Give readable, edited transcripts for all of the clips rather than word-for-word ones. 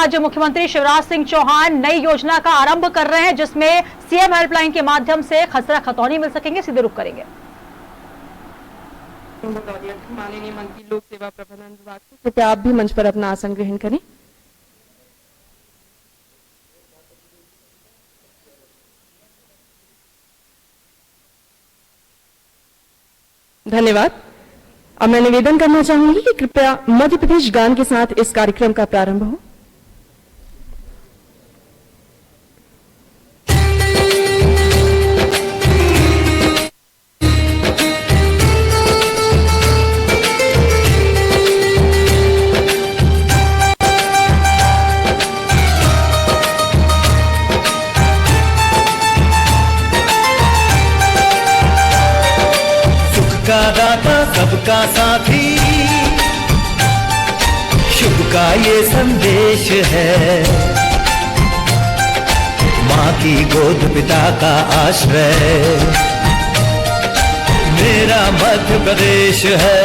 आज मुख्यमंत्री शिवराज सिंह चौहान नई योजना का आरंभ कर रहे हैं, जिसमें सीएम हेल्पलाइन के माध्यम से खसरा खतौनी मिल सकेंगे। सीधे रुख करेंगे माननीय मंत्री लोक सेवा प्रबंधन विभाग से, कृपया आप भी मंच पर अपना आसन ग्रहण करें। धन्यवाद। अब मैं निवेदन करना चाहूंगी कि कृपया मध्य प्रदेश गान के साथ इस कार्यक्रम का प्रारंभ हो। सबका साथी शुभ का ये संदेश है, माँ की गोद पिता का आश्रय मेरा मध्य प्रदेश है।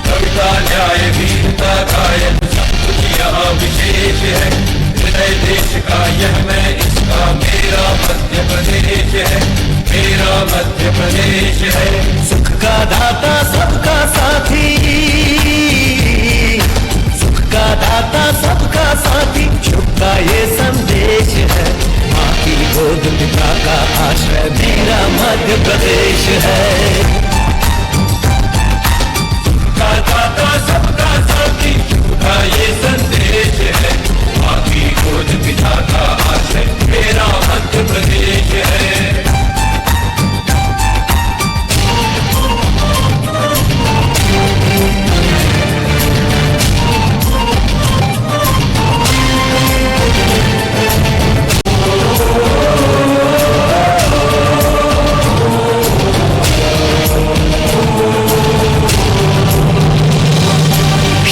कविता न्याय वीरता गायन सब कुछ यहाँ विशेष है, हृदय देश का यह मैं इसका मेरा मध्य प्रदेश है, मेरा मध्य प्रदेश है। सुख का दाता सबका साथी, सुख का दाता सबका साथी, शुभ का ये संदेश है, माँ की गोद पिता का आश्रय मेरा मध्य प्रदेश है। सुख का दाता सबका साथी, शुभ का ये संदेश है, माँ की गोद पिता का आश्रय मेरा मध्य प्रदेश है।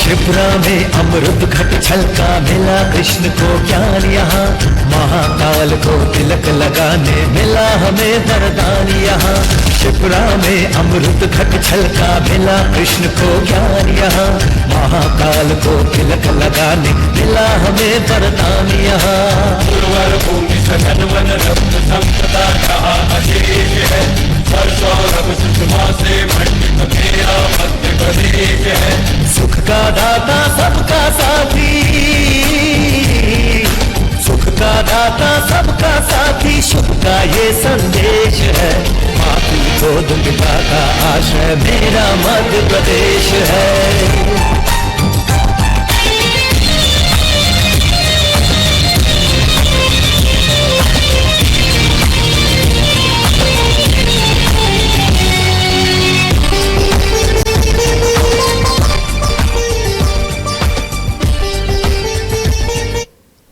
शिप्रा में अमृत घट छलका मिला कृष्ण को ज्ञान यहाँ, महाकाल को तिलक लगाने मिला हमें वरदान यहाँ। शिप्रा में अमृत घट छलका मिला कृष्ण को ज्ञान यहाँ, महाकाल को तिलक लगाने मिला हमें वरदान यहाँ। उर्वर भूमि सघन वन रत्न संपदा जहाँ अशेष है, सौरभ सुषमा से मंडित मेरा मध्य प्रदेश है। सुख का दाता सबका साथी, सुख का दाता सबका साथी, शुभ का ये संदेश है, माँ की गोद पिता का आश्रय मेरा मध्य प्रदेश है।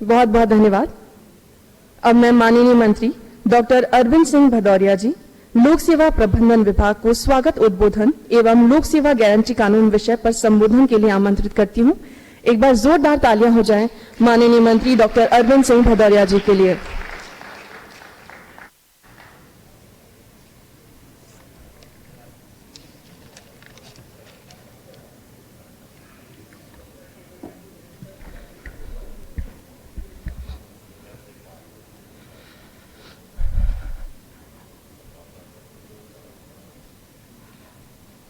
बहुत बहुत धन्यवाद। अब मैं माननीय मंत्री डॉक्टर अरविंद सिंह भदौरिया जी लोक सेवा प्रबंधन विभाग को स्वागत उद्बोधन एवं लोक सेवा गारंटी कानून विषय पर संबोधन के लिए आमंत्रित करती हूं। एक बार जोरदार तालियां हो जाएं माननीय मंत्री डॉक्टर अरविंद सिंह भदौरिया जी के लिए।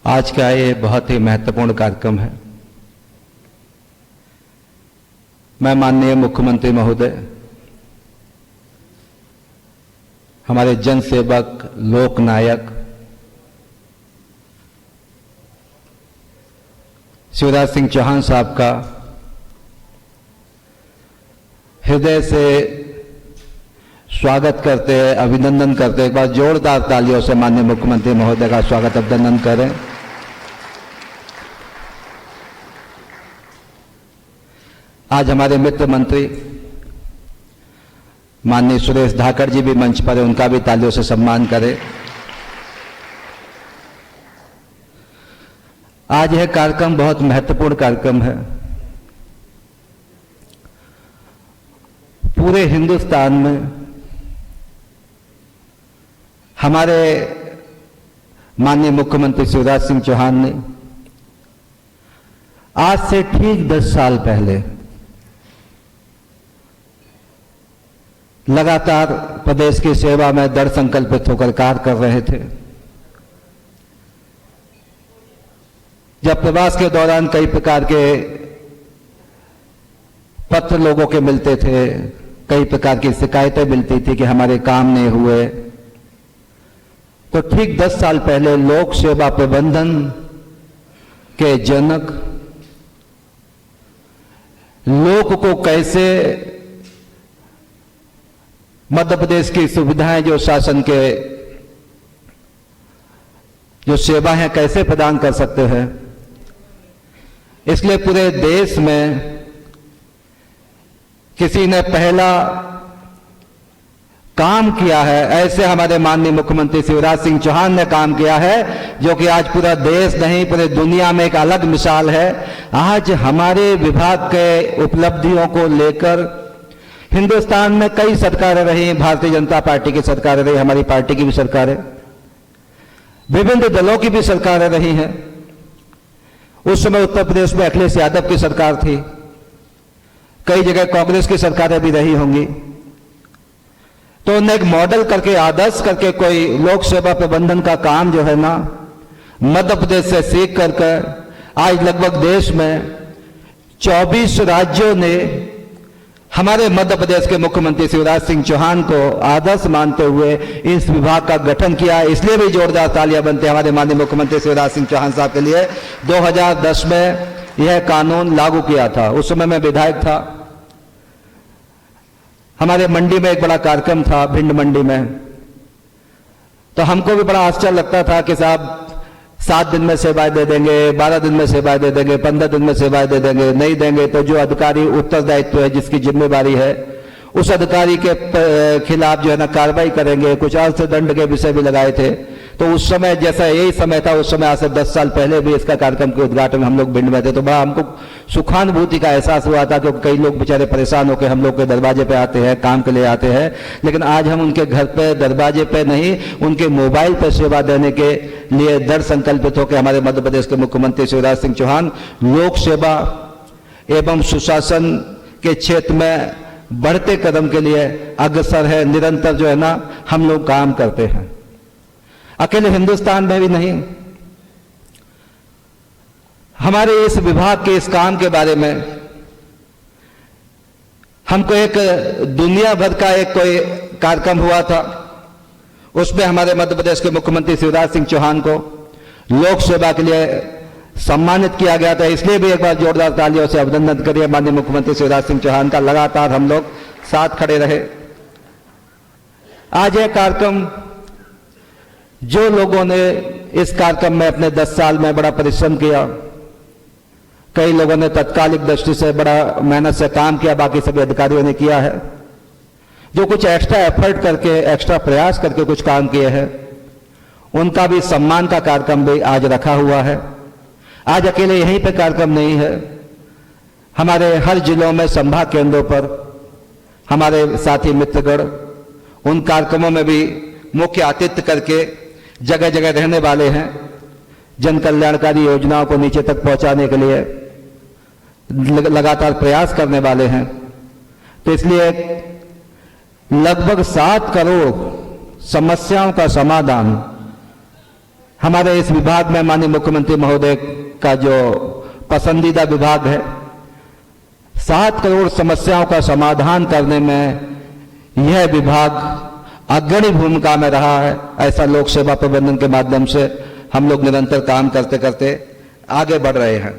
आज का ये बहुत ही महत्वपूर्ण कार्यक्रम है। मैं माननीय मुख्यमंत्री महोदय, हमारे जन सेवक लोक नायक शिवराज सिंह चौहान साहब का हृदय से स्वागत करते हैं, अभिनंदन करते हैं। एक बार जोरदार तालियों से माननीय मुख्यमंत्री महोदय का स्वागत अभिनंदन करें। आज हमारे मित्र मंत्री माननीय सुरेश धाकड़ जी भी मंच पर है, उनका भी तालियों से सम्मान करें। आज यह कार्यक्रम बहुत महत्वपूर्ण कार्यक्रम है। पूरे हिंदुस्तान में हमारे माननीय मुख्यमंत्री शिवराज सिंह चौहान ने आज से ठीक 10 साल पहले लगातार प्रदेश की सेवा में दृढ़ संकल्पित होकर कार्य कर रहे थे। जब प्रवास के दौरान कई प्रकार के पत्र लोगों के मिलते थे, कई प्रकार की शिकायतें मिलती थी कि हमारे काम नहीं हुए, तो ठीक 10 साल पहले लोक सेवा प्रबंधन के जनक लोक को कैसे मध्य प्रदेश की सुविधाएं जो शासन के जो सेवा है कैसे प्रदान कर सकते हैं, इसलिए पूरे देश में किसी ने पहला काम किया है। ऐसे हमारे माननीय मुख्यमंत्री शिवराज सिंह चौहान ने काम किया है जो कि आज पूरा देश नहीं पूरे दुनिया में एक अलग मिसाल है। आज हमारे विभाग के उपलब्धियों को लेकर हिंदुस्तान में कई सरकारें रही, भारतीय जनता पार्टी की सरकारें रही, हमारी पार्टी की भी सरकारें, विभिन्न दलों की भी सरकारें रही हैं। उस समय उत्तर प्रदेश में अखिलेश यादव की सरकार थी, कई जगह कांग्रेस की सरकारें भी रही होंगी। तो उन्हें एक मॉडल करके आदर्श करके कोई लोक सेवा प्रबंधन का काम जो है ना मध्य प्रदेश से सीख करके आज लगभग देश में 24 राज्यों ने हमारे मध्य प्रदेश के मुख्यमंत्री शिवराज सिंह चौहान को आदर्श मानते हुए इस विभाग का गठन किया। इसलिए भी जोरदार तालियां बनते हमारे माननीय मुख्यमंत्री शिवराज सिंह चौहान साहब के लिए। 2010 में यह कानून लागू किया था, उस समय मैं विधायक था। हमारे मंडी में एक बड़ा कार्यक्रम था, भिंड मंडी में, तो हमको भी बड़ा आश्चर्य लगता था कि साहब 7 दिन में सेवाएं दे देंगे, 12 दिन में सेवाएं दे देंगे, 15 दिन में सेवाएं दे देंगे। नहीं देंगे तो जो अधिकारी उत्तरदायित्व है, जिसकी जिम्मेवारी है, उस अधिकारी के खिलाफ जो है ना कार्रवाई करेंगे। कुछ अर्थदंड के विषय भी लगाए थे। तो उस समय जैसा यही समय था, उस समय आज से 10 साल पहले भी इसका कार्यक्रम के उद्घाटन हम लोग भिंड में थे, तो बड़ा हमको सुखानुभूति का एहसास हुआ था। क्योंकि कई लोग बेचारे परेशान होकर हम लोग के दरवाजे पे आते हैं, काम के लिए आते हैं, लेकिन आज हम उनके घर पे दरवाजे पे नहीं, उनके मोबाइल पर सेवा देने के लिए दृढ़ संकल्पित होकर हमारे मध्य प्रदेश के मुख्यमंत्री शिवराज सिंह चौहान लोक सेवा एवं सुशासन के क्षेत्र में बढ़ते कदम के लिए अग्रसर है। निरंतर जो है ना हम लोग काम करते हैं, अकेले हिंदुस्तान में भी नहीं। हमारे इस विभाग के इस काम के बारे में हमको एक दुनिया भर का एक कोई कार्यक्रम हुआ था, उसमें हमारे मध्य प्रदेश के मुख्यमंत्री शिवराज सिंह चौहान को लोक सेवा के लिए सम्मानित किया गया था। इसलिए भी एक बार जोरदार तालियों से अभिनंदन करिए माननीय मुख्यमंत्री शिवराज सिंह चौहान का। लगातार हम लोग साथ खड़े रहे। आज यह कार्यक्रम जो लोगों ने इस कार्यक्रम में अपने 10 साल में बड़ा परिश्रम किया, कई लोगों ने तत्कालिक दृष्टि से बड़ा मेहनत से काम किया, बाकी सभी अधिकारियों ने किया है। जो कुछ एक्स्ट्रा एफर्ट करके, एक्स्ट्रा प्रयास करके कुछ काम किए हैं, उनका भी सम्मान का कार्यक्रम भी आज रखा हुआ है। आज अकेले यहीं पे कार्यक्रम नहीं है, हमारे हर जिलों में संभाग केंद्रों पर हमारे साथी मित्रगण उन कार्यक्रमों में भी मुख्य आतिथ्य करके जगह जगह रहने वाले हैं। जन कल्याणकारी योजनाओं को नीचे तक पहुंचाने के लिए लगातार प्रयास करने वाले हैं। तो इसलिए लगभग 7 करोड़ समस्याओं का समाधान हमारे इस विभाग में माननीय मुख्यमंत्री महोदय का जो पसंदीदा विभाग है, 7 करोड़ समस्याओं का समाधान करने में यह विभाग अग्रणी भूमिका में रहा है। ऐसा लोक सेवा प्रबंधन के माध्यम से हम लोग निरंतर काम करते करते आगे बढ़ रहे हैं।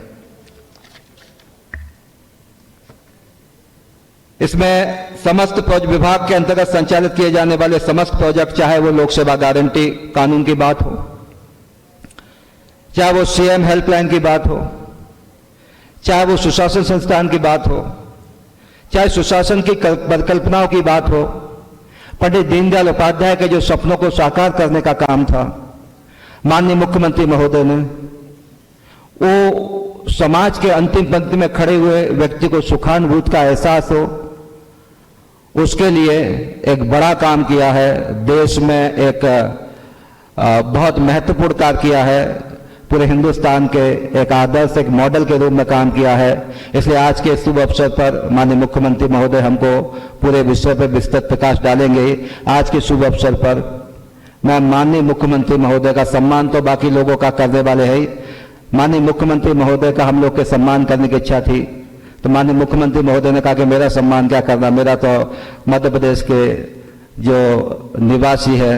इसमें समस्त विभाग के अंतर्गत संचालित किए जाने वाले समस्त प्रोजेक्ट, चाहे वो लोक सेवा गारंटी कानून की बात हो, चाहे वो सीएम हेल्पलाइन की बात हो, चाहे वो सुशासन संस्थान की बात हो, चाहे सुशासन की परिकल्पनाओं की बात हो, पंडित दीनदयाल उपाध्याय के जो सपनों को साकार करने का काम था, माननीय मुख्यमंत्री महोदय ने वो समाज के अंतिम पंक्ति में खड़े हुए व्यक्ति को सुखानुभूति का एहसास हो, उसके लिए एक बड़ा काम किया है। देश में एक बहुत महत्वपूर्ण कार्य किया है। पूरे हिंदुस्तान के एक आदर्श, एक मॉडल के रूप में काम किया है। इसलिए आज के शुभ अवसर पर माननीय मुख्यमंत्री महोदय हमको पूरे विषय पर विस्तृत प्रकाश डालेंगे। आज के शुभ अवसर पर मैं माननीय मुख्यमंत्री महोदय का सम्मान तो बाकी लोगों का करने वाले हैं, माननीय मुख्यमंत्री महोदय का हम लोग के सम्मान करने की इच्छा थी, तो माननीय मुख्यमंत्री महोदय ने कहा कि मेरा सम्मान क्या करना, मेरा तो मध्य प्रदेश के जो निवासी है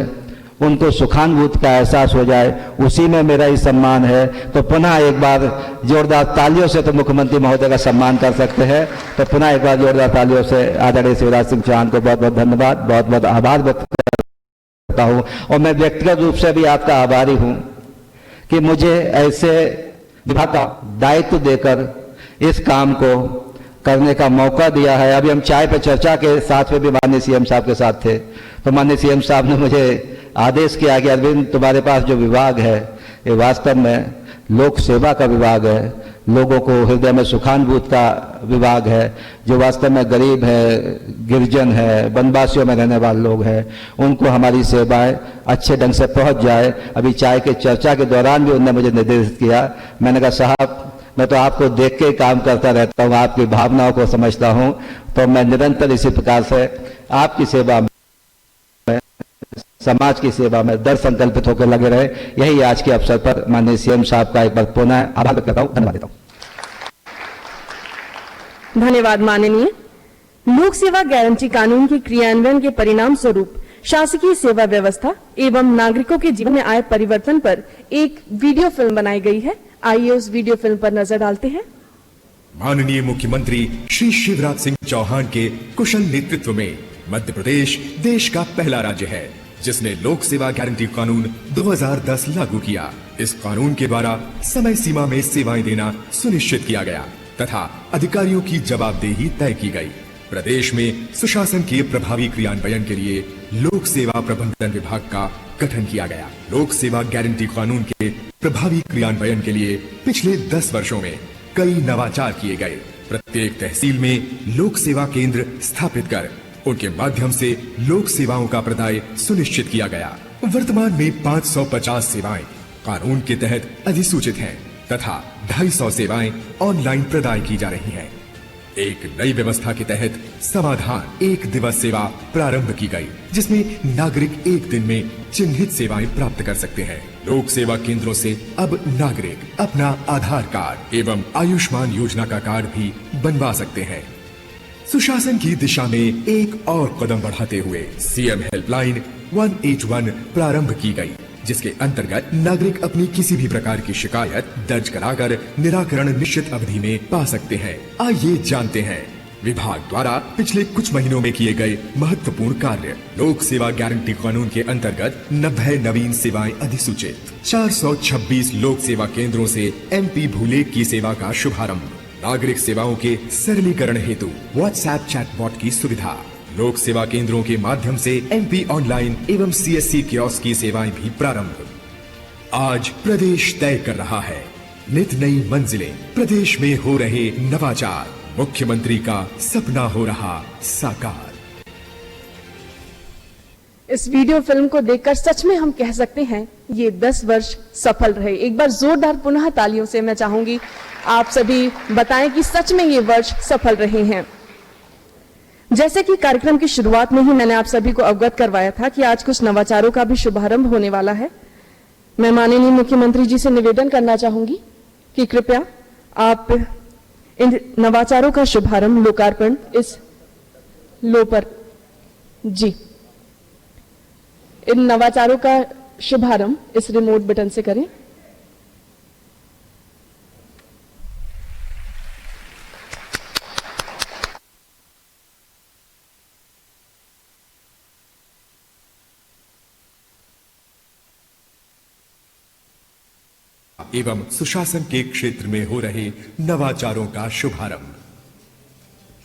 उनको सुखानुभूति का एहसास हो जाए, उसी में मेरा ही सम्मान है। तो पुनः एक बार जोरदार तालियों से तो मुख्यमंत्री महोदय का सम्मान कर सकते हैं, तो पुनः एक बार जोरदार तालियों से आदरणीय शिवराज सिंह चौहान को बहुत बहुत धन्यवाद, बहुत बहुत आभार व्यक्त करता हूं। और मैं व्यक्तिगत रूप से भी आपका आभारी हूं कि मुझे ऐसे विभाग का दायित्व देकर इस काम को करने का मौका दिया है। अभी हम चाय पे चर्चा के साथ में भी माननीय सीएम साहब के साथ थे, तो माननीय सीएम साहब ने मुझे आदेश किया कि अरविंद, तुम्हारे पास जो विभाग है ये वास्तव में लोक सेवा का विभाग है, लोगों को हृदय में सुखानुभूति का विभाग है, जो वास्तव में गरीब है, गिरजन है, वनवासियों में रहने वाले लोग हैं, उनको हमारी सेवाएं अच्छे ढंग से पहुंच जाए। अभी चाय के चर्चा के दौरान भी उन्होंने मुझे निर्देशित किया। मैंने कहा साहब, मैं तो आपको देख के काम करता रहता हूँ, आपकी भावनाओं को समझता हूँ, तो मैं निरंतर इसी प्रकार से आपकी सेवा में, समाज की सेवा में दृढ़ संकल्पित होकर लगे रहे। यही आज के अवसर पर माननीय सीएम साहब का एक बार पुनः आभार व्यक्त करता हूं, धन्यवाद देता हूं। धन्यवाद माननीय। लोक सेवा गारंटी कानून के क्रियान्वयन के परिणाम स्वरूप शासकीय सेवा व्यवस्था एवं नागरिकों के जीवन में आए परिवर्तन पर एक वीडियो फिल्म बनाई गई है। आइए उस वीडियो फिल्म पर नजर डालते हैं। माननीय मुख्यमंत्री श्री शिवराज सिंह चौहान के कुशल नेतृत्व में मध्य प्रदेश देश का पहला राज्य है जिसने लोक सेवा गारंटी कानून 2010 लागू किया। इस कानून के द्वारा समय सीमा में सेवाएं देना सुनिश्चित किया गया तथा अधिकारियों की जवाबदेही तय की गई। प्रदेश में सुशासन के प्रभावी क्रियान्वयन के लिए लोक सेवा प्रबंधन विभाग का गठन किया गया। लोक सेवा गारंटी कानून के प्रभावी क्रियान्वयन के लिए पिछले 10 वर्षों में कई नवाचार किए गए। प्रत्येक तहसील में लोक सेवा केंद्र स्थापित कर उनके माध्यम से लोक सेवाओं का प्रदाय सुनिश्चित किया गया। वर्तमान में 550 सेवाएं कानून के तहत अधिसूचित हैं तथा 250 सेवाएं ऑनलाइन प्रदाय की जा रही हैं। एक नई व्यवस्था के तहत समाधान एक दिवस सेवा प्रारंभ की गई, जिसमें नागरिक एक दिन में चिन्हित सेवाएं प्राप्त कर सकते हैं। लोक सेवा केंद्रों से अब नागरिक अपना आधार कार्ड एवं आयुष्मान योजना का कार्ड भी बनवा सकते हैं। सुशासन की दिशा में एक और कदम बढ़ाते हुए सीएम हेल्पलाइन 181 प्रारंभ की गई, जिसके अंतर्गत नागरिक अपनी किसी भी प्रकार की शिकायत दर्ज कराकर निराकरण निश्चित अवधि में पा सकते हैं। आइए जानते हैं विभाग द्वारा पिछले कुछ महीनों में किए गए महत्वपूर्ण कार्य। लोक सेवा गारंटी कानून के अंतर्गत 90 नवीन सेवाएं अधिसूचित। 426 लोक सेवा केंद्रों से MP भूलेख की सेवा का शुभारंभ। नागरिक सेवाओं के सरलीकरण हेतु व्हाट्सएप चैटबॉट की सुविधा। लोक सेवा केंद्रों के माध्यम से MP ऑनलाइन एवं CSC कियोस्क की सेवाएं भी प्रारंभ। आज प्रदेश तय कर रहा है नित नई मंजिलें। प्रदेश में हो रहे नवाचार, मुख्यमंत्री का सपना हो रहा साकार। इस वीडियो फिल्म को देखकर सच में हम कह सकते हैं ये 10 वर्ष सफल रहे। एक बार जोरदार पुनः तालियों से मैं चाहूंगी आप सभी बताएं कि सच में ये वर्ष सफल रहे हैं। जैसे कि कार्यक्रम की शुरुआत में ही मैंने आप सभी को अवगत करवाया था कि आज कुछ नवाचारों का भी शुभारंभ होने वाला है। मैं माननीय मुख्यमंत्री जी से निवेदन करना चाहूंगी कि कृपया आप इन नवाचारों का शुभारंभ, लोकार्पण इस लो पर जी, इन नवाचारों का शुभारंभ इस रिमोट बटन से करें। एवं सुशासन के क्षेत्र में हो रहे नवाचारों का शुभारंभ।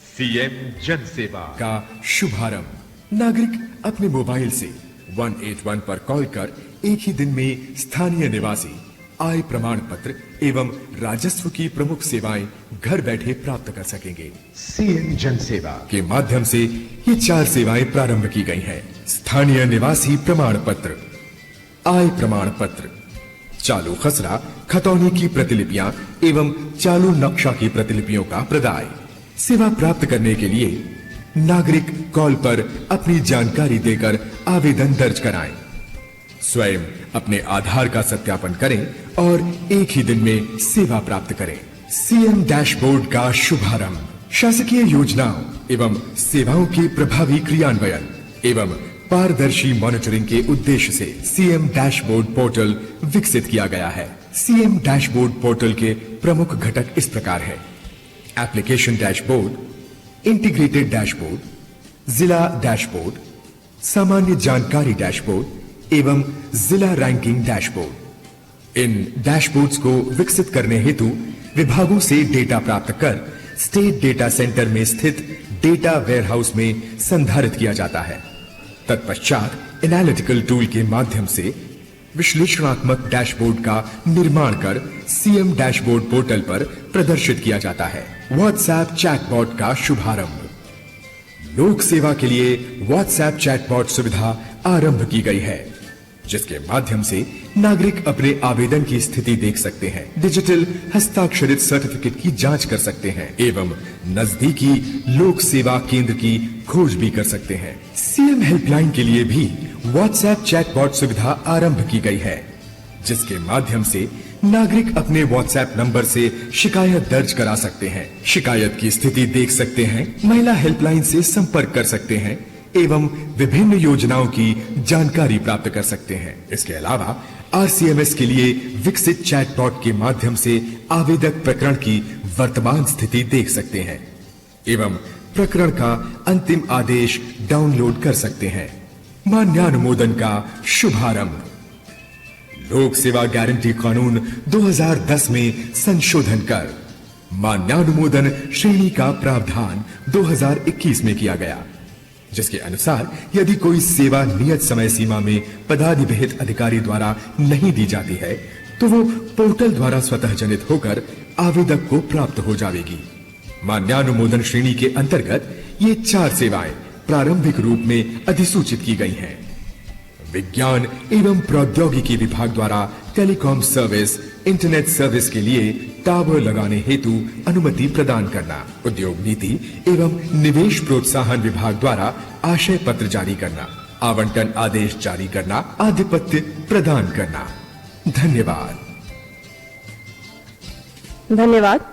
सीएम जन सेवा का शुभारंभ। नागरिक अपने मोबाइल से 181 पर कॉल कर एक ही दिन में स्थानीय निवासी आय प्रमाण पत्र एवं राजस्व की प्रमुख सेवाएं घर बैठे प्राप्त कर सकेंगे। सीएम जन सेवा के माध्यम से ये 4 सेवाएं प्रारंभ की गई हैं। स्थानीय निवासी प्रमाण पत्र, आय प्रमाण पत्र, चालू खसरा खतौनी की प्रतिलिपियां एवं चालू नक्शा की प्रतिलिपियों का प्रदाय। सेवा प्राप्त करने के लिए नागरिक कॉल पर अपनी जानकारी देकर आवेदन दर्ज कराएं। स्वयं अपने आधार का सत्यापन करें और एक ही दिन में सेवा प्राप्त करें। सीएम डैशबोर्ड का शुभारंभ। शासकीय योजनाओं एवं सेवाओं के प्रभावी क्रियान्वयन एवं पारदर्शी मॉनिटरिंग के उद्देश्य से सीएम डैशबोर्ड पोर्टल विकसित किया गया है। सीएम डैशबोर्ड पोर्टल के प्रमुख घटक इस प्रकार है: एप्लीकेशन डैशबोर्ड, इंटीग्रेटेड डैशबोर्ड, जिला डैशबोर्ड, सामान्य जानकारी डैशबोर्ड एवं जिला रैंकिंग डैशबोर्ड। इन डैशबोर्ड्स को विकसित करने हेतु विभागों से डेटा प्राप्त कर स्टेट डेटा सेंटर में स्थित डेटा वेयरहाउस में संधारित किया जाता है। तत्पश्चात एनालिटिकल टूल के माध्यम से विश्लेषणात्मक डैशबोर्ड का निर्माण कर सीएम डैशबोर्ड पोर्टल पर प्रदर्शित किया जाता है। व्हाट्सएप चैटबॉट का शुभारंभ। लोक सेवा के लिए व्हाट्सएप चैटबॉट सुविधा आरंभ की गई है, जिसके माध्यम से नागरिक अपने आवेदन की स्थिति देख सकते हैं, डिजिटल हस्ताक्षरित सर्टिफिकेट की जांच कर सकते हैं एवं नजदीकी लोक सेवा केंद्र की खोज भी कर सकते हैं। सीएम हेल्पलाइन के लिए भी व्हाट्सएप चैटबॉट सुविधा आरंभ की गई है, जिसके माध्यम से नागरिक अपने व्हाट्सएप नंबर से शिकायत दर्ज करा सकते हैं, शिकायत की स्थिति देख सकते हैं, महिला हेल्पलाइन से संपर्क कर सकते हैं एवं विभिन्न योजनाओं की जानकारी प्राप्त कर सकते हैं। इसके अलावा आरसीएमएस के लिए विकसित चैटबॉट के माध्यम से आवेदक प्रकरण की वर्तमान स्थिति देख सकते हैं एवं प्रकरण का अंतिम आदेश डाउनलोड कर सकते हैं। मान्यानुमोदन का शुभारंभ। लोक सेवा गारंटी कानून 2010 में संशोधन कर मान्यानुमोदन श्रेणी का प्रावधान 2021 में किया गया, जिसके अनुसार यदि कोई सेवा नियत समय सीमा में पदाधिविहित अधिकारी द्वारा नहीं दी जाती है तो वो पोर्टल द्वारा स्वतः जनित होकर आवेदक को प्राप्त हो जाएगी। मान्यानुमोदन श्रेणी के अंतर्गत ये 4 सेवाएं प्रारंभिक रूप में अधिसूचित की गई हैं। विज्ञान एवं प्रौद्योगिकी विभाग द्वारा टेलीकॉम सर्विस, इंटरनेट सर्विस के लिए टावर लगाने हेतु अनुमति प्रदान करना, उद्योग नीति एवं निवेश प्रोत्साहन विभाग द्वारा आशय पत्र जारी करना, आवंटन आदेश जारी करना, आधिपत्य प्रदान करना। धन्यवाद। धन्यवाद।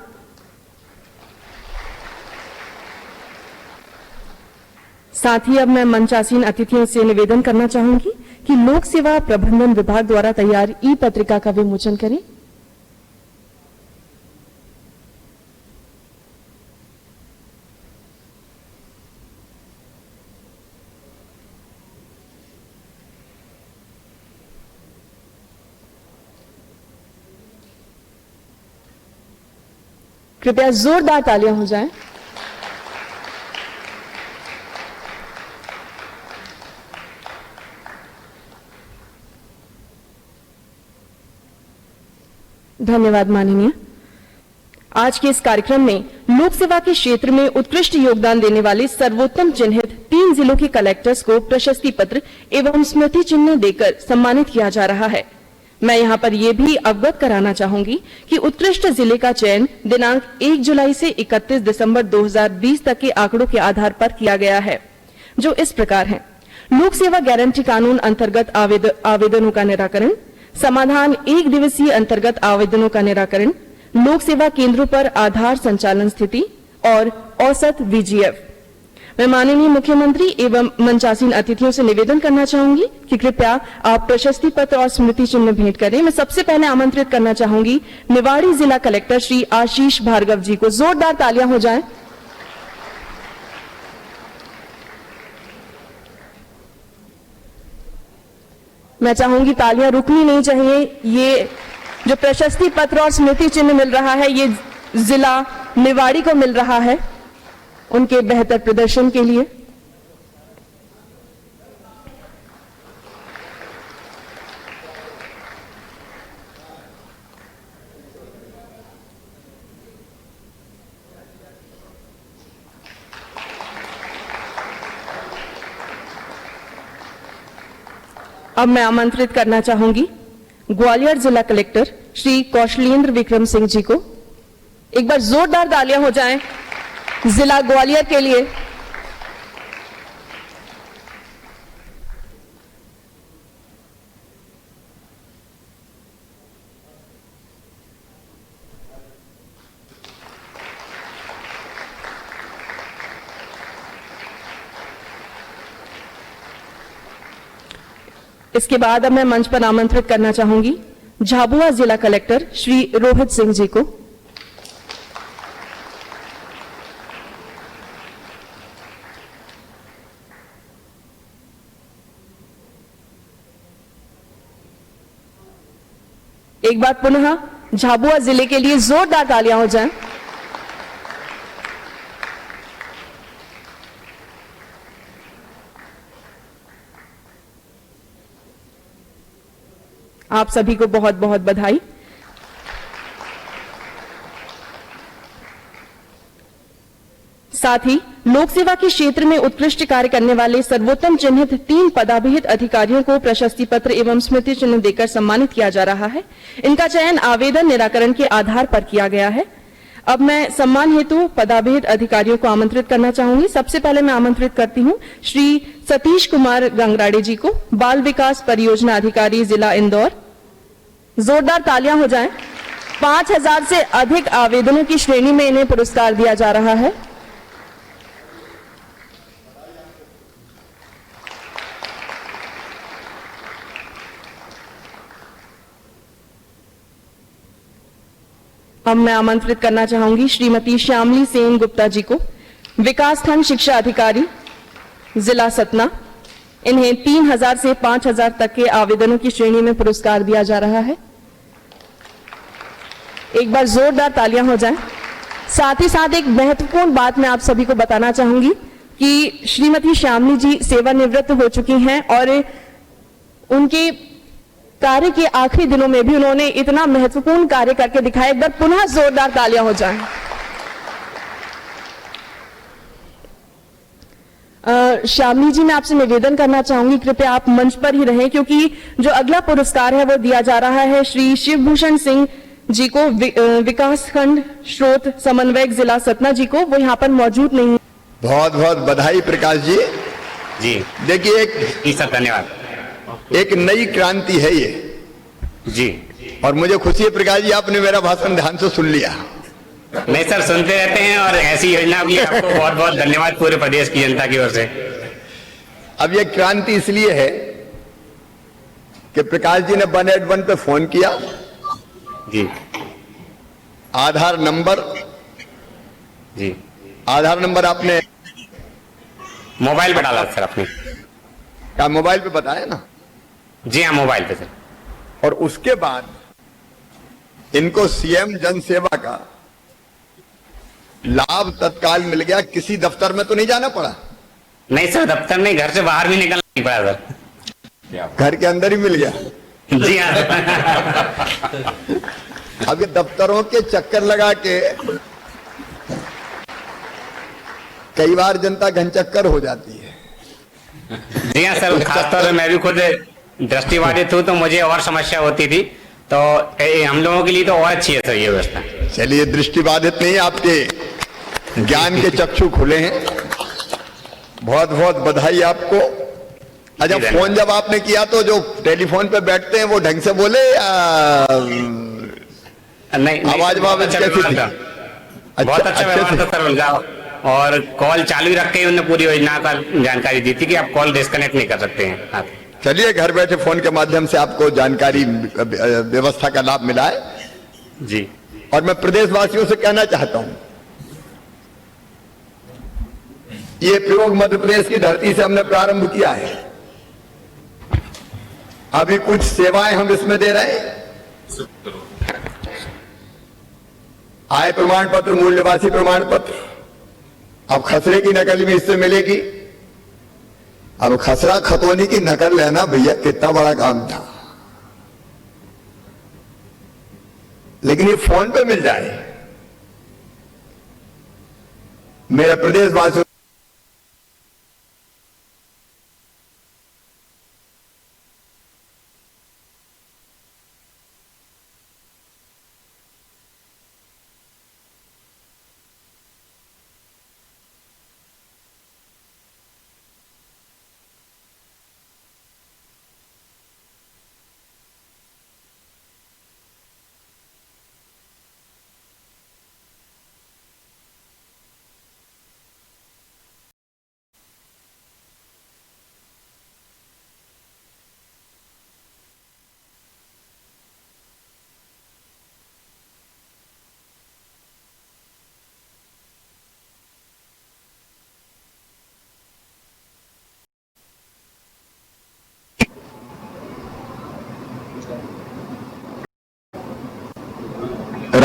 साथ ही अब मैं मंचासीन अतिथियों से निवेदन करना चाहूंगी कि लोक सेवा प्रबंधन विभाग द्वारा तैयार ई पत्रिका का विमोचन करें। कृपया जोरदार तालियां हो जाएं। धन्यवाद माननीय। आज के इस कार्यक्रम में लोक सेवा के क्षेत्र में उत्कृष्ट योगदान देने वाले सर्वोत्तम चिन्हित 3 जिलों के कलेक्टर्स को प्रशस्ति पत्र एवं स्मृति चिन्ह देकर सम्मानित किया जा रहा है। मैं यहां पर यह भी अवगत कराना चाहूंगी कि उत्कृष्ट जिले का चयन दिनांक 1 जुलाई से 31 दिसंबर 2020 तक के आंकड़ों के आधार पर किया गया है, जो इस प्रकार है: लोक सेवा गारंटी कानून अंतर्गत आवेदनों का निराकरण, समाधान 1 दिवसीय अंतर्गत आवेदनों का निराकरण, लोक सेवा केंद्रों पर आधार संचालन स्थिति और औसत वीजीएफ। मैं माननीय मुख्यमंत्री एवं मंचासीन अतिथियों से निवेदन करना चाहूंगी कि कृपया आप प्रशस्ति पत्र और स्मृति चिन्ह भेंट करें। मैं सबसे पहले आमंत्रित करना चाहूंगी निवाड़ी जिला कलेक्टर श्री आशीष भार्गव जी को। जोरदार तालियां हो जाएं। मैं चाहूंगी तालियां रुकनी नहीं चाहिए। ये जो प्रशस्ति पत्र और स्मृति चिन्ह मिल रहा है ये जिला निवाड़ी को मिल रहा है उनके बेहतर प्रदर्शन के लिए। अब मैं आमंत्रित करना चाहूंगी ग्वालियर जिला कलेक्टर श्री कौशलेंद्र विक्रम सिंह जी को। एक बार जोरदार तालियां हो जाएं जिला ग्वालियर के लिए। इसके बाद अब मैं मंच पर आमंत्रित करना चाहूंगी झाबुआ जिला कलेक्टर श्री रोहित सिंह जी को। एक बार पुनः झाबुआ जिले के लिए जोरदार तालियां हो जाएं। आप सभी को बहुत बहुत बधाई। साथ ही लोक सेवा के क्षेत्र में उत्कृष्ट कार्य करने वाले सर्वोत्तम चिन्हित 3 पदाभिहित अधिकारियों को प्रशस्ति पत्र एवं स्मृति चिन्ह देकर सम्मानित किया जा रहा है। इनका चयन आवेदन निराकरण के आधार पर किया गया है। अब मैं सम्मान हेतु पदाभिहित अधिकारियों को आमंत्रित करना चाहूंगी। सबसे पहले मैं आमंत्रित करती हूं श्री सतीश कुमार गंगराड़े जी को, बाल विकास परियोजना अधिकारी जिला इंदौर। जोरदार तालियां हो जाएं। 5000 से अधिक आवेदनों की श्रेणी में इन्हें पुरस्कार दिया जा रहा है। अब मैं आमंत्रित करना चाहूंगी श्रीमती श्यामली सेन गुप्ता जी को, विकासखंड शिक्षा अधिकारी जिला सतना। इन्हें 3000 से 5000 तक के आवेदनों की श्रेणी में पुरस्कार दिया जा रहा है। एक बार जोरदार तालियां हो जाएं। साथ ही साथ एक महत्वपूर्ण बात मैं आप सभी को बताना चाहूंगी कि श्रीमती श्यामली जी सेवानिवृत्त हो चुकी हैं और उनके कार्य के आखिरी दिनों में भी उन्होंने इतना महत्वपूर्ण कार्य करके दिखाया। एक बार पुनः जोरदार तालियां हो जाएं। श्यामली जी, मैं आपसे निवेदन करना चाहूंगी कृपया आप मंच पर ही रहें, क्योंकि जो अगला पुरस्कार है वो दिया जा रहा है श्री शिवभूषण सिंह जी को, विकासखंड स्रोत समन्वयक जिला सतना जी को। वो यहाँ पर मौजूद नहीं। बहुत बहुत बधाई प्रकाश जी। जी देखिए जी सर, धन्यवाद। एक नई क्रांति है ये जी, और मुझे खुशी है प्रकाश जी आपने मेरा भाषण ध्यान से सुन लिया। नहीं सर, सुनते रहते हैं और ऐसी योजना के लिए आपको बहुत बहुत धन्यवाद पूरे प्रदेश की जनता की ओर से। अब ये क्रांति इसलिए है कि प्रकाश जी ने 181 पे फोन किया, जी आधार नंबर, जी आधार नंबर आपने मोबाइल पे डाला सर आपने? क्या मोबाइल पे बताया ना? जी हाँ, मोबाइल पे सर। और उसके बाद इनको सीएम जन सेवा का लाभ तत्काल मिल गया। किसी दफ्तर में तो नहीं जाना पड़ा? नहीं सर, दफ्तर नहीं, घर से बाहर भी निकलना नहीं पड़ा सर, घर के अंदर ही मिल गया। जी हाँ। अब ये दफ्तरों के चक्कर लगा के कई बार जनता घनचक्कर हो जाती है। जी हाँ सर, खासतौर से मैं भी खुद दृष्टिबाधित हूँ तो मुझे और समस्या होती थी, तो हम लोगों के लिए तो और अच्छी है सर ये व्यवस्था। चलिए, दृष्टिबाधित नहीं, आपके ज्ञान के चक्षु खुले हैं। बहुत बहुत बधाई आपको। अच्छा, फोन जब आपने किया तो जो टेलीफोन पे बैठते हैं वो ढंग से बोले या नहीं? आवाज अच्छा व्यवहार था, बहुत अच्छा व्यवहार था सर उनका। और कॉल चालू रख के उन्होंने पूरी योजना का जानकारी दी थी कि आप कॉल डिस्कनेक्ट नहीं कर सकते हैं आप। चलिए, घर बैठे फोन के माध्यम से आपको जानकारी व्यवस्था का लाभ मिला है जी। और मैं प्रदेशवासियों से कहना चाहता हूं, ये प्रयोग मध्य प्रदेश की धरती से हमने प्रारंभ किया है। अभी कुछ सेवाएं हम इसमें दे रहे हैं। आय प्रमाण पत्र, मूल्यवासी प्रमाण पत्र, अब खसरे की नकल भी इससे मिलेगी। अब खसरा खतौनी की नकल लेना भैया कितना बड़ा काम था, लेकिन ये फोन पे मिल जाए। मेरे प्रदेशवासियों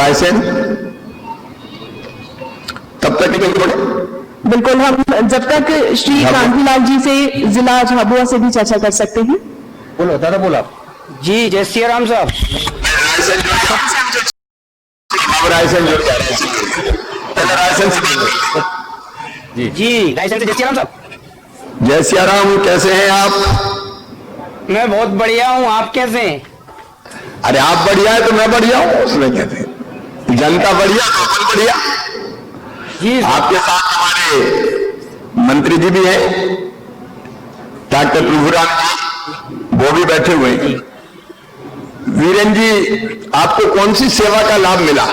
रायसेन, तब तक निकल पड़े। बिल्कुल, हम जब तक श्री कांतिलाल जी से जिला झाबुआ से भी चर्चा कर सकते हैं। बोलो दादा, बोला जी। जय श्री राम साहब। रायसेन जुड़ जा रहे हैं, रायसेन से जी रायसेन से जय श्री राम साहब। जय सिया राम, कैसे हैं आप? मैं बहुत बढ़िया हूँ, आप कैसे हैं? अरे आप बढ़िया है तो मैं बढ़िया हूँ, उसमें कहते हैं जनता बढ़िया तो अपन बढ़िया। जी आपके साथ हमारे मंत्री जी भी हैं, डॉक्टर प्रभुराम जी, वो भी बैठे हुए हैं। वीरेन जी, आपको कौन सी सेवा का लाभ मिला?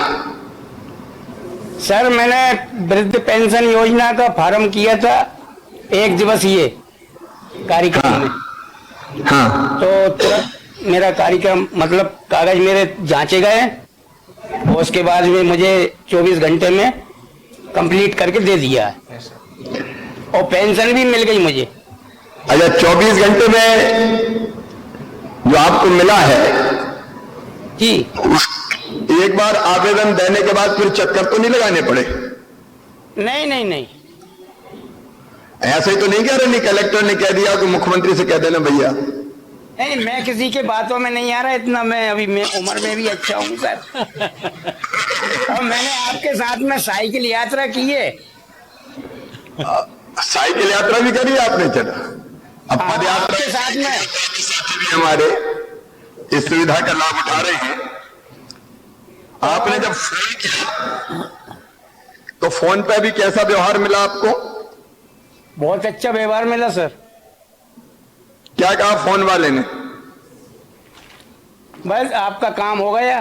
सर, मैंने वृद्ध पेंशन योजना का फॉर्म किया था 1 दिवसीय कार्यक्रम में। हाँ, तो तुरंत मेरा कार्यक्रम मतलब कागज मेरे जांचे गए और उसके बाद में मुझे 24 घंटे में कंप्लीट करके दे दिया है और पेंशन भी मिल गई मुझे। अच्छा, 24 घंटे में जो आपको मिला है जी, एक बार आवेदन देने के बाद फिर चक्कर तो नहीं लगाने पड़े? नहीं नहीं नहीं, ऐसे ही तो नहीं कह रहे, नहीं कलेक्टर ने कह दिया कि मुख्यमंत्री से कह देना भैया? नहीं, मैं किसी के बातों में नहीं आ रहा, इतना मैं अभी मैं उम्र में भी अच्छा हूँ सर। और मैंने आपके साथ में साइकिल यात्रा की है। साइकिल यात्रा भी करी आपने? चला, अब पद यात्रा आपके साथ में भी हमारे इस सुविधा का लाभ उठा रहे हैं। आपने जब फोन किया तो फोन पे भी कैसा व्यवहार मिला आपको? बहुत अच्छा व्यवहार मिला सर। क्या कहा फोन वाले ने? बस आपका काम हो गया।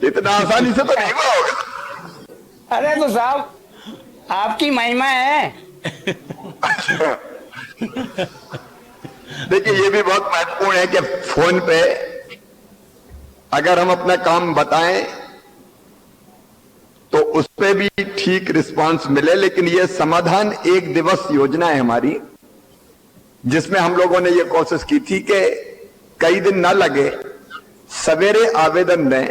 इतना आसानी से तो नहीं हुआ होगा। अरे तो साहब, आपकी महिमा है। देखिए, ये भी बहुत महत्वपूर्ण है कि फोन पे अगर हम अपना काम बताएं तो उस पे भी ठीक रिस्पांस मिले। लेकिन ये समाधान 1 दिवस योजना है हमारी, जिसमें हम लोगों ने ये कोशिश की थी कि कई दिन ना लगे, सवेरे आवेदन दें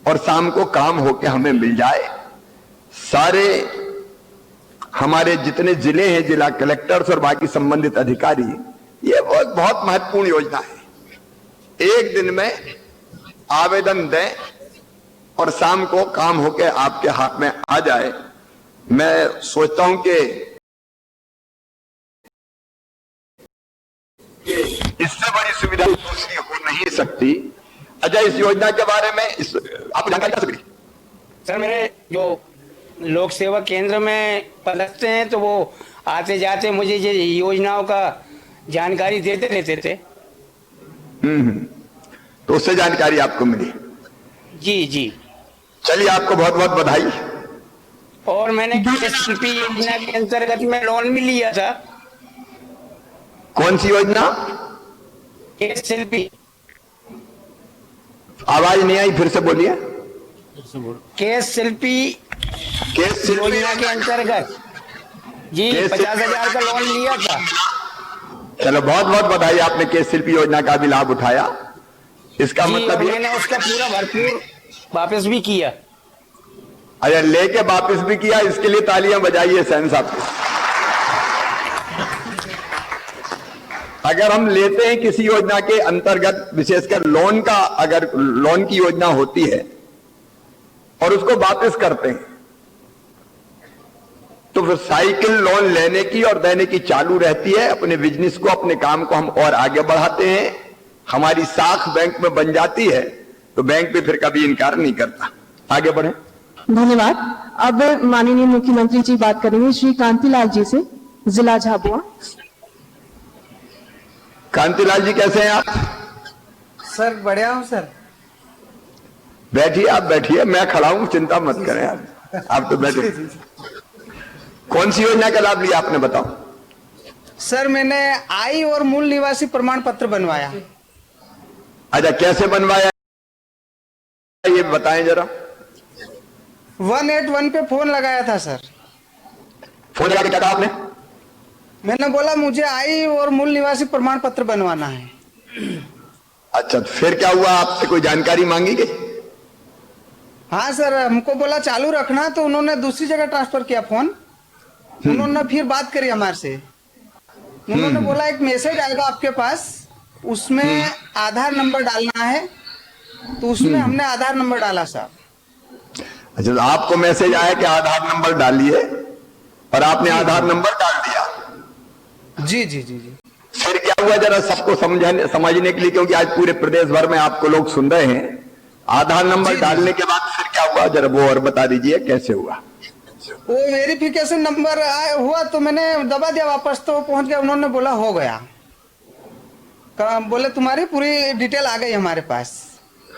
और शाम को काम होके हमें मिल जाए। सारे हमारे जितने जिले हैं, जिला कलेक्टर्स और बाकी संबंधित अधिकारी, ये बहुत महत्वपूर्ण योजना है। 1 दिन में आवेदन दें और शाम को काम होके आपके हाथ में आ जाए। मैं सोचता हूं कि इससे बड़ी सुविधा दूसरी हो नहीं सकती। अच्छा, इस योजना के बारे में आपको जानकारी कैसे मिली? सर, मेरे जो लोक सेवा केंद्र में पदस्थ हैं तो वो आते जाते मुझे ये योजनाओं का जानकारी देते रहते थे। तो उससे जानकारी आपको मिली? जी जी। चलिए, आपको बहुत बहुत बधाई। और मैंने KSLP योजना के अंतर्गत में लोन भी लिया था। कौन सी योजना? KSLP। आवाज नहीं आई, फिर से बोलिए। KSLP योजना के अंतर्गत जी 50,000 का लोन लिया था। चलो, बहुत बहुत बधाई, आपने KSLP योजना का भी लाभ उठाया। इसका मतलब मैंने उसका पूरा भरपूर वापस भी किया। अच्छा, लेके वापस भी किया, इसके लिए तालियां बजाइए सहन साहब। अगर हम लेते हैं किसी योजना के अंतर्गत, विशेषकर लोन का, अगर लोन की योजना होती है और उसको वापस करते हैं, तो फिर साइकिल लोन लेने की और देने की चालू रहती है। अपने बिजनेस को, अपने काम को हम और आगे बढ़ाते हैं। हमारी साख बैंक में बन जाती है तो बैंक भी फिर कभी इनकार नहीं करता। आगे बढ़े। धन्यवाद। अब माननीय मुख्यमंत्री जी बात करेंगे श्री कांतिलाल जी से, जिला झाबुआ। कांतिलाल जी, कैसे हैं आप? सर बढ़िया हूँ सर। बैठिए, आप बैठिए, मैं खड़ा हूं, चिंता मत करें यार, आप तो बैठे। कौन सी योजना का लाभ लिया आपने, बताओ। सर, मैंने आय और मूल निवासी प्रमाण पत्र बनवाया। अच्छा, कैसे बनवाया ये बताएं जरा। 181 पे फोन लगाया था सर। फोन लगा के क्या कहा आपने? मैंने बोला मुझे आय और मूल निवासी प्रमाण पत्र बनवाना है। अच्छा, तो फिर क्या हुआ? आपसे कोई जानकारी मांगी गई? हाँ सर, हमको बोला चालू रखना, तो उन्होंने दूसरी जगह ट्रांसफर किया फोन। उन्होंने फिर बात करी हमारे से। उन्होंने बोला एक मैसेज आएगा आपके पास, उसमें आधार नंबर डालना है। तो उसमें हमने आधार नंबर डाला साहब। अच्छा, तो आपको मैसेज आया कि आधार नंबर डालिए, और आपने आधार नंबर डाल दिया? जी जी जी जी। फिर क्या हुआ, जरा सबको समझने के लिए, क्योंकि आज पूरे प्रदेश भर में आपको लोग सुन रहे हैं। आधार नंबर डालने के बाद फिर क्या हुआ, जरा वो और बता दीजिए कैसे हुआ? वो वेरिफिकेशन नंबर हुआ तो मैंने दबा दिया वापस, तो पहुंच गया। उन्होंने बोला हो गया, बोले तुम्हारी पूरी डिटेल आ गई हमारे पास।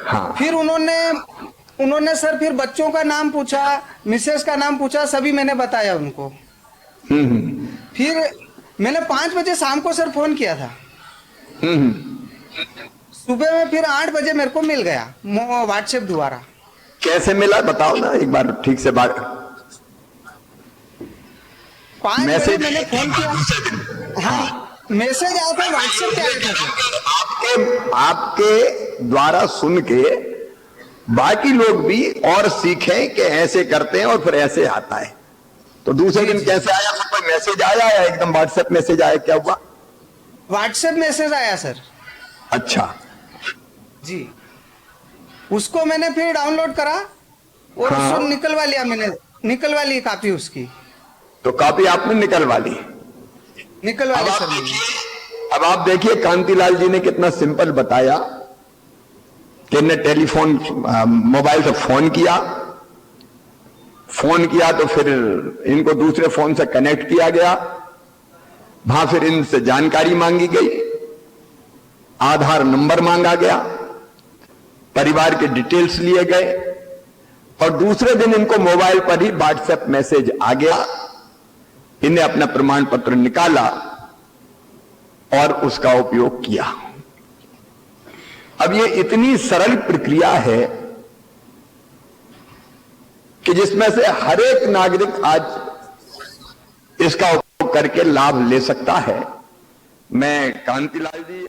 हाँ। फिर उन्होंने सर फिर बच्चों का नाम पूछा, मिसेस का नाम पूछा, सभी मैंने बताया उनको। फिर मैंने 5 बजे शाम को सर फोन किया था। सुबह में फिर 8 बजे मेरे को मिल गया व्हाट्सएप द्वारा। कैसे मिला बताओ ना एक बार ठीक से बात। 5 बजे मैंने फोन किया। हाँ, मैसेज आया था व्हाट्सएप पे आया था। आपके द्वारा सुन के बाकी लोग भी और सीखें कि ऐसे करते हैं और फिर ऐसे आता है। तो दूसरे दिन कैसे आया? फिर कोई मैसेज आया या एकदम व्हाट्सएप मैसेज आया? क्या हुआ? व्हाट्सएप मैसेज आया सर। अच्छा जी, उसको मैंने फिर डाउनलोड करा और हाँ। उसको निकलवा लिया मैंने, निकलवा ली कॉपी उसकी। तो कॉपी आपने निकलवा ली? निकलवा ली सर मैंने। अब आप देखिए कांतिलाल जी ने कितना सिंपल बताया कि इन्हें टेलीफोन मोबाइल से फोन किया तो फिर इनको दूसरे फोन से कनेक्ट किया गया। वहां फिर इनसे जानकारी मांगी गई, आधार नंबर मांगा गया, परिवार के डिटेल्स लिए गए, और दूसरे दिन इनको मोबाइल पर ही व्हाट्सएप मैसेज आ गया। इन्हें अपना प्रमाण पत्र निकाला और उसका उपयोग किया। अब ये इतनी सरल प्रक्रिया है कि जिसमें से हर एक नागरिक आज इसका उपयोग करके लाभ ले सकता है। मैं कांतिलाल जी